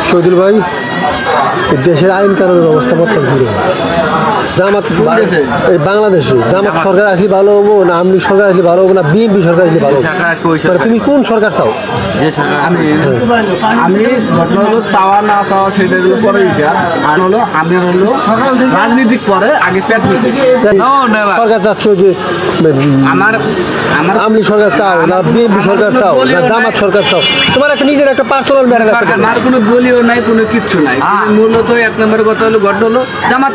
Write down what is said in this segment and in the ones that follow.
শহীদুল ভাই, দেশের আইন কানুনের অবস্থা বর্তমান কি রকম? জামাত এই বাংলাদেশে জামাত সরকার আসলে ভালো হবো না আমলি সরকার আসলে ভালো হবো না বিএনপি সরকার আসলে ভালো হবো? মানে তুমি কোন সরকার চাও? যে সরকার আমি ঘটনা হলো চাওয়া না চাওয়া সেটার উপরে হিসাব আর হলো আমি হলো রাজনীতিক পরে আগে পেট নিতে সরকার চাচ্ছ যে আমার আমার আমলি সরকার চাও না বিএনপি সরকার চাও না জামাত সরকার চাও? তোমার একটা নিজের একটা পার্সোনাল ম্যাটার আছে। আমার কোনো দলীয় নাই, কোনো কিচ্ছু নাই। মূলত এক নম্বরের কথা হলো ঘটনা হলো জামাত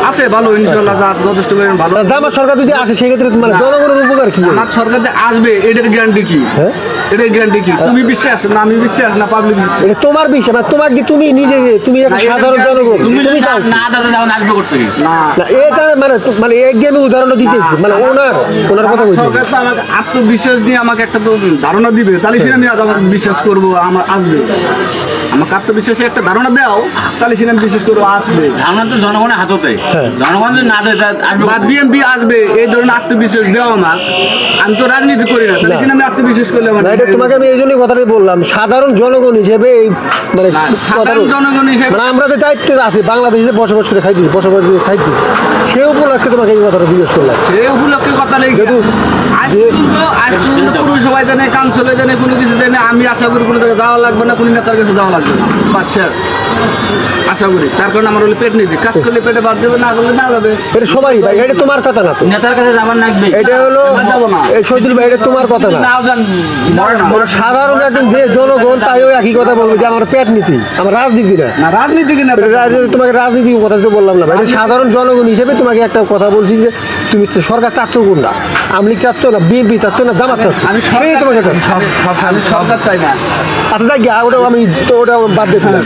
আছে ভালো, ইনশাল্লাহ যথেষ্ট পরিমাণ ভালো। জামাত সরকার যদি আসে সেক্ষেত্রে মানে জনগণের উপকার কি? জামাত সরকার যে আসবে এটার গ্যারান্টি কি? হ্যাঁ, এটার গ্যারান্টি কি? তুমি বিশ্বাস না, আমি বিশ্বাস না, পাবলিক বিশ্বাস। এটা তোমার বিষয়, মানে তোমাকে তুমি নিজে তুমি একটা সাধারণ জনগণ তুমি চাও না দাদা যাও আসবে করছে কি না না এটা মানে মানে এক গেমে উদাহরণ দিতেছি মানে ওনার কথা বলছি। সরকার তো আমাকে আত্মবিশ্বাস দিয়ে আমাকে একটা তো ধারণা দিবে, তাহলে সেটা আমি আমাকে বিশ্বাস করবো আমার আসবে। আমাকে আত্মবিশ্বাসে একটা ধারণা দাও, তাহলে সেটা আমি বিশ্বাস করবো আসবে। আমরা তো জনগণের হাততে হ্যাঁ। জনগণ যদি না দেয় আসবে বা বিএনপি আসবে এই ধরনের আত্মবিশ্বাস দেওয়া আমার, আমি তো রাজনীতি করি না, তাহলে না। সেটা আমি আত্মবিশ্বাস করলে আমার না এটা তোমাকে আমি এই জন্যই কথাটাই বললাম, সাধারণ জনগণ হিসেবে এই মানে না, সাধারণ কথাটা- জনগণ হিসেবে মানে আমরা যে দায়িত্ব আছি বাংলাদেশে বসবাস করে খাইছি সে উপলক্ষে তোমাকে এই কথাটা জিজ্ঞেস করলাম। সে উপলক্ষে কথা নেই। যেহেতু আজ পর্যন্ত পুরসভায় জানে কাউন্সিলে জানে কোনো কিছু জানে, আমি আশা করি কোনো জায়গায় যাওয়া লাগবে না, কোনো নেতার কাছে যাওয়া লাগবে না, বাস শেষ। আশা করি তার কারণে আমার হলে পেট নিতে কাজ করলে পেটে বাদ দেবে, না করলে না যাবে। এটা সবাই ভাই, এটা তোমার কথা না তো, নেতার কাছে যাবার লাগবে এটা হলো যাবো না। এই শহীদুল ভাই এটা তোমার কথা না। নাও যান মানে সাধারণ একজন যে জনগণ তাইও একই কথা বলবে যে আমার পেট নীতি আমার রাজনীতি না। না রাজনীতি কিনা তোমাকে রাজনীতি কথা তো বললাম না ভাই, এটা সাধারণ জনগণ হিসেবে তোমাকে একটা কথা বলছি যে তুমি সরকার চাচ্ছ কোনটা, আমলিগ চাচ্ছ না বিএনপি চাচ্ছ না জামাত চাচ্ছ? আমি সেটাই তোমাকে চাচ্ছি। আমি সরকার চাই না। আচ্ছা যাই গিয়া ওটাও আমি তো ওটা বাদ দিয়ে দিলাম।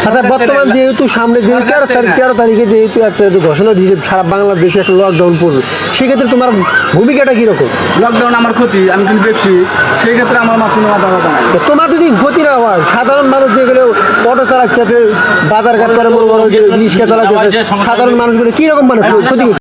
আচ্ছা বর্তমান যেহেতু সামনে যেহেতু 13 তারিখে যেহেতু একটা ঘোষণা দিয়েছে সারা বাংলাদেশে একটা লকডাউন পড়বে, সেক্ষেত্রে তোমার ভূমিকাটা কীরকম? লকডাউন আমার ক্ষতি, আমি কিন্তু ব্যবসী, সেই ক্ষেত্রে আমার কোনো মাথা ব্যথা নাই। তোমার যদি ক্ষতি না হয়, সাধারণ মানুষ যেগুলো অটো চালাচ্ছে বাজার ঘাট করে বড় বড় যে রিক্সা চালাচ্ছে সাধারণ মানুষগুলো কীরকম মানে ক্ষতি